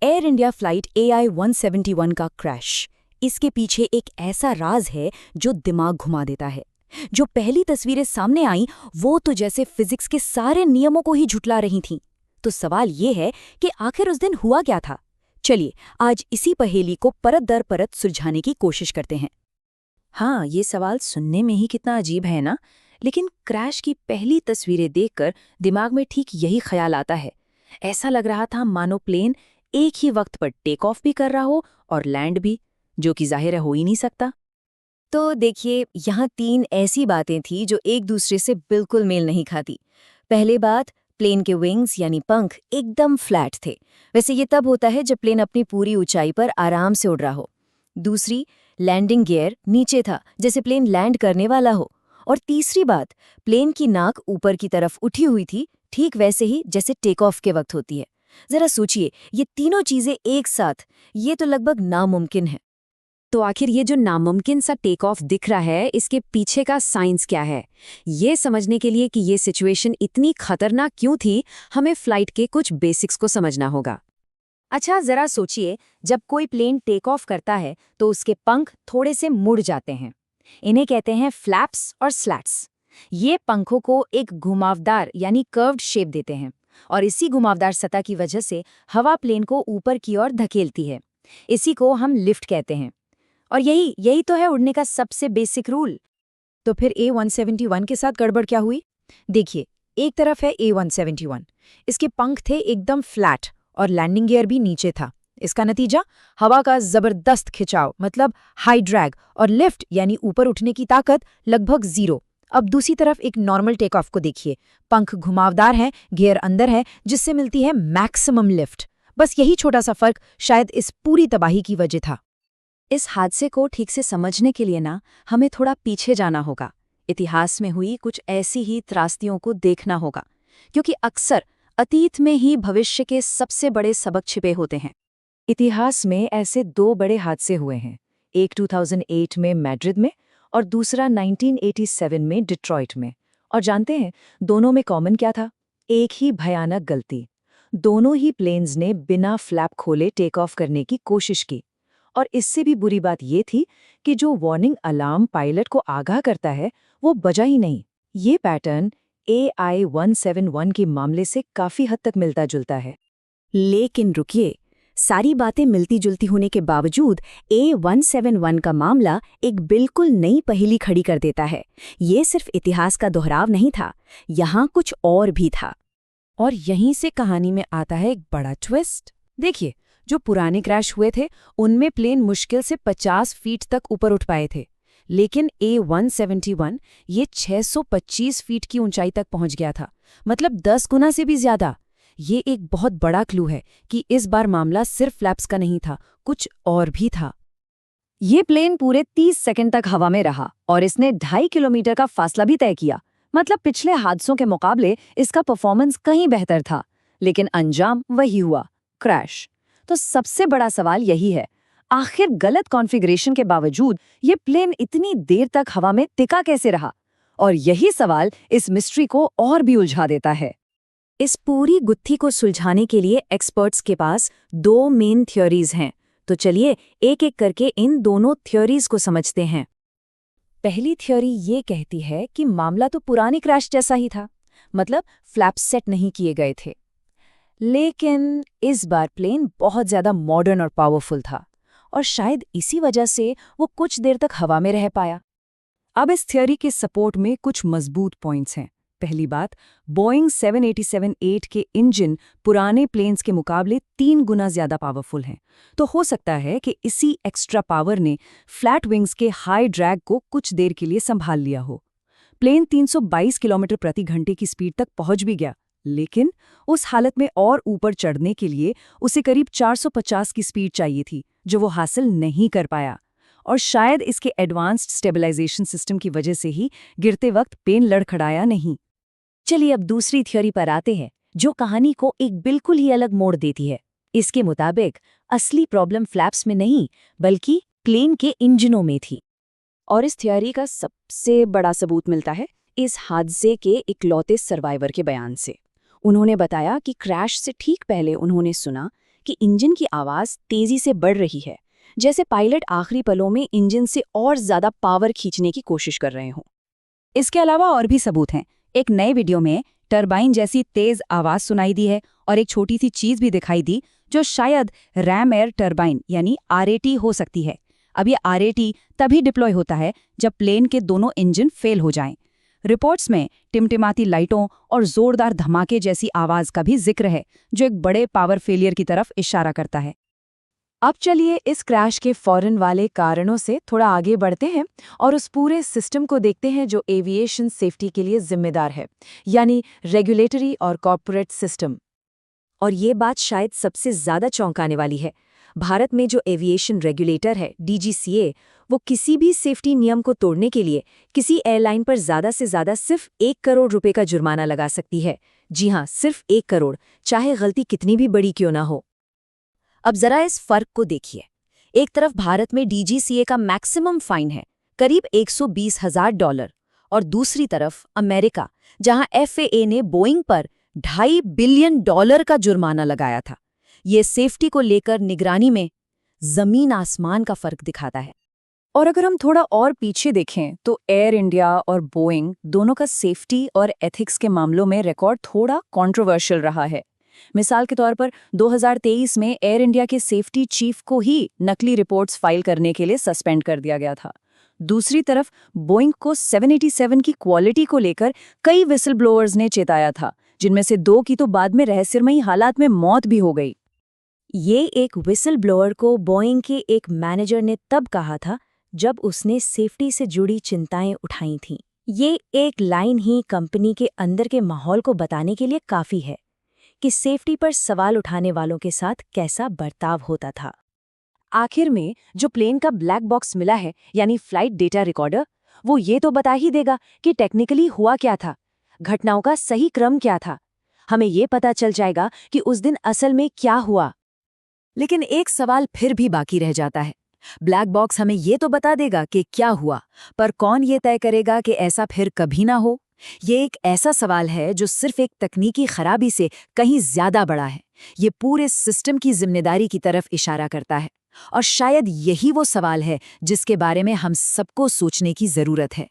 Air India flight AI-171 का crash. इसके पीछे एक ऐसा राज है जो दिमाग घुमा देता है। जो पहली तस्वीरें सामने आईं वो तो जैसे फिजिक्स के सारे नियमों को ही झुठला रही थीं। तो सवाल ये है कि आखिर उस दिन हुआ क्या था। चलिए आज इसी पहेली को परत दर परत सुलझाने की कोशिश करते हैं। हाँ, ये सवाल सुनने में ही कितना अजीब है ना, लेकिन क्रैश की पहली तस्वीरें देखकर दिमाग में ठीक यही ख्याल आता है। ऐसा लग रहा था मानो प्लेन एक ही वक्त पर टेक ऑफ भी कर रहा हो और लैंड भी, जो कि जाहिर है हो ही नहीं सकता। तो देखिए, यहाँ 3 ऐसी बातें थी जो एक दूसरे से बिल्कुल मेल नहीं खाती। पहली बात, प्लेन के विंग्स यानी पंख एकदम फ्लैट थे। वैसे ये तब होता है जब प्लेन अपनी पूरी ऊंचाई पर आराम से उड़ रहा हो। दूसरी, लैंडिंग गियर नीचे था, जैसे प्लेन लैंड करने वाला हो। और तीसरी बात, प्लेन की नाक ऊपर की तरफ उठी हुई थी, ठीक वैसे ही जैसे टेक ऑफ के वक्त होती है। जरा सोचिए, ये तीनों चीजें एक साथ, ये तो लगभग नामुमकिन है। तो आखिर ये जो नामुमकिन सा टेक ऑफ दिख रहा है, इसके पीछे का साइंस क्या है? ये समझने के लिए कि ये सिचुएशन इतनी खतरनाक क्यों थी, हमें फ्लाइट के कुछ बेसिक्स को समझना होगा। अच्छा, जरा सोचिए, जब कोई प्लेन टेक ऑफ करता है तो उसके पंख थोड़े से मुड़ जाते हैं। इन्हें कहते हैं फ्लैप्स और स्लैट्स। ये पंखों को एक घुमावदार यानी कर्व्ड शेप देते हैं और इसी घुमावदार सतह की वजह से हवा प्लेन को ऊपर की ओर धकेलती है। इसी को हम लिफ्ट कहते हैं। और यही यही तो है उड़ने का सबसे बेसिक रूल। तो फिर A171 के साथ गड़बड़ क्या हुई? देखिए, एक तरफ है A171, इसके पंख थे एकदम फ्लैट और लैंडिंग गियर भी नीचे था। इसका नतीजा, हवा का जबरदस्त खिंचाव मतलब हाई ड्रैग, और लिफ्ट यानी ऊपर उठने की ताकत लगभग 0। अब दूसरी तरफ एक नॉर्मल टेक ऑफ को देखिए, पंख घुमावदार हैं, गियर अंदर है, जिससे मिलती है मैक्सिमम लिफ्ट। बस यही छोटा सा फर्क शायद इस पूरी तबाही की वजह था। इस हादसे को ठीक से समझने के लिए ना हमें थोड़ा पीछे जाना होगा। इतिहास में हुई कुछ ऐसी ही त्रासदियों को देखना होगा, क्योंकि अक्सर अतीत में ही भविष्य के सबसे बड़े सबक छिपे होते हैं। इतिहास में ऐसे 2 बड़े हादसे हुए हैं, एक 2008 में मैड्रिड में और दूसरा 1987 में डिट्रॉइट में। और जानते हैं, दोनों में कॉमन क्या था? एक ही भयानक गलती। दोनों ही प्लेन्स ने बिना फ्लैप खोले टेक ऑफ करने की कोशिश की। और इससे भी बुरी बात ये थी कि जो वार्निंग अलार्म पायलट को आगाह करता है, वो बजा ही नहीं। ये पैटर्न AI-171 के मामले से काफी हद तक मिलता जुलता है। लेकिन रुकिए, सारी बातें मिलती जुलती होने के बावजूद A171 का मामला एक बिल्कुल नई पहेली खड़ी कर देता है। ये सिर्फ इतिहास का दोहराव नहीं था, यहाँ कुछ और भी था। और यहीं से कहानी में आता है एक बड़ा ट्विस्ट। देखिए, जो पुराने क्रैश हुए थे उनमें प्लेन मुश्किल से 50 फीट तक ऊपर उठ पाए थे, लेकिन A171 ये 625 फीट की ऊंचाई तक पहुंच गया था, मतलब 10 गुना से भी ज्यादा। ये एक बहुत बड़ा क्लू है कि इस बार मामला सिर्फ फ्लैप्स का नहीं था, कुछ और भी था। ये प्लेन पूरे 30 सेकंड तक हवा में रहा और इसने 2.5 किलोमीटर का फासला भी तय किया। मतलब पिछले हादसों के मुकाबले इसका परफॉर्मेंस कहीं बेहतर था, लेकिन अंजाम वही हुआ, क्रैश। तो सबसे बड़ा सवाल यही है, आखिर गलत कॉन्फ़िगरेशन के बावजूद ये प्लेन इतनी देर तक हवा में टिका कैसे रहा? और यही सवाल इस मिस्ट्री को और भी उलझा देता है। इस पूरी गुत्थी को सुलझाने के लिए एक्सपर्ट्स के पास 2 मेन थ्योरीज हैं। तो चलिए एक एक करके इन दोनों थ्योरीज को समझते हैं। पहली थ्योरी ये कहती है कि मामला तो पुरानी क्रैश जैसा ही था, मतलब फ्लैप्स सेट नहीं किए गए थे। लेकिन इस बार प्लेन बहुत ज्यादा मॉडर्न और पावरफुल था और शायद इसी वजह से वो कुछ देर तक हवा में रह पाया। अब इस थ्योरी के सपोर्ट में कुछ मजबूत पॉइंट्स हैं। पहली बात, बोइंग 787-8 के इंजन पुराने प्लेन्स के मुकाबले 3 गुना ज्यादा पावरफुल हैं। तो हो सकता है कि इसी एक्स्ट्रा पावर ने फ्लैट विंग्स के हाई ड्रैग को कुछ देर के लिए संभाल लिया हो। प्लेन 322 किलोमीटर प्रति घंटे की स्पीड तक पहुंच भी गया, लेकिन उस हालत में और ऊपर चढ़ने के लिए उसे करीब 450 की स्पीड चाहिए थी, जो वो हासिल नहीं कर पाया। और शायद इसके एडवांस्ड स्टेबलाइजेशन सिस्टम की वजह से ही गिरते वक्त प्लेन लड़खड़ाया नहीं। चलिए अब दूसरी थ्योरी पर आते हैं, जो कहानी को एक बिल्कुल ही अलग मोड़ देती है। इसके मुताबिक असली प्रॉब्लम फ्लैप्स में नहीं, बल्कि प्लेन के इंजनों में थी। और इस थ्योरी का सबसे बड़ा सबूत मिलता है इस हादसे के इकलौते सर्वाइवर के बयान से। उन्होंने बताया कि क्रैश से ठीक पहले उन्होंने सुना कि इंजन की आवाज तेजी से बढ़ रही है, जैसे पायलट आखिरी पलों में इंजन से और ज्यादा पावर खींचने की कोशिश कर रहे हों। इसके अलावा और भी सबूत हैं। एक नए वीडियो में टरबाइन जैसी तेज आवाज सुनाई दी है और एक छोटी सी चीज भी दिखाई दी जो शायद रैम एयर टरबाइन यानी RAT हो सकती है। अब ये RAT तभी डिप्लॉय होता है जब प्लेन के दोनों इंजन फेल हो जाएं। रिपोर्ट्स में टिमटिमाती लाइटों और जोरदार धमाके जैसी आवाज का भी जिक्र है, जो एक बड़े पावर फेलियर की तरफ इशारा करता है। अब चलिए इस क्रैश के फौरन वाले कारणों से थोड़ा आगे बढ़ते हैं और उस पूरे सिस्टम को देखते हैं जो एविएशन सेफ्टी के लिए जिम्मेदार है, यानी रेगुलेटरी और कॉर्पोरेट सिस्टम। और ये बात शायद सबसे ज्यादा चौंकाने वाली है। भारत में जो एविएशन रेगुलेटर है DGCA, वो किसी भी सेफ्टी नियम को तोड़ने के लिए किसी एयरलाइन पर ज्यादा से ज्यादा सिर्फ 1 करोड़ रुपए का जुर्माना लगा सकती है। जी हाँ, सिर्फ 1 करोड़, चाहे गलती कितनी भी बड़ी क्यों ना हो। अब जरा इस फर्क को देखिए। एक तरफ भारत में DGCA का मैक्सिमम फाइन है, करीब $120,000, और दूसरी तरफ अमेरिका, जहां FAA ने बोइंग पर $2.5 बिलियन का जुर्माना लगाया था। ये सेफ्टी को लेकर निगरानी में जमीन आसमान का फर्क दिखाता है। और अगर हम थोड़ा और पीछे देखें तो एयर इंडिया और बोइंग दोनों का सेफ्टी और एथिक्स के मामलों में रिकॉर्ड थोड़ा कंट्रोवर्शियल रहा है। मिसाल के तौर पर 2023 में एयर इंडिया के सेफ्टी चीफ को ही नकली रिपोर्ट्स फाइल करने के लिए सस्पेंड कर दिया गया था। दूसरी तरफ बोइंग को 787 की क्वालिटी को लेकर कई विसल ब्लोअर्स ने चेताया था, जिनमें से 2 की तो बाद में रहस्यमयी हालात में मौत भी हो गई। ये एक विसल ब्लोअर को बोइंग के एक मैनेजर ने तब कहा था जब उसने सेफ्टी से जुड़ी चिंताएं उठाई थीं। ये एक लाइन ही कंपनी के अंदर के माहौल को बताने के लिए काफी है कि सेफ्टी पर सवाल उठाने वालों के साथ कैसा बर्ताव होता था। आखिर में जो प्लेन का ब्लैक बॉक्स मिला है, यानी फ्लाइट डेटा रिकॉर्डर, वो ये तो बता ही देगा कि टेक्निकली हुआ क्या था, घटनाओं का सही क्रम क्या था। हमें ये पता चल जाएगा कि उस दिन असल में क्या हुआ। लेकिन एक सवाल फिर भी बाकी रह जाता है। ब्लैक बॉक्स हमें ये तो बता देगा कि क्या हुआ, पर कौन ये तय करेगा कि ऐसा फिर कभी ना हो? ये एक ऐसा सवाल है जो सिर्फ एक तकनीकी खराबी से कहीं ज्यादा बड़ा है। ये पूरे सिस्टम की जिम्मेदारी की तरफ इशारा करता है, और शायद यही वो सवाल है जिसके बारे में हम सबको सोचने की जरूरत है।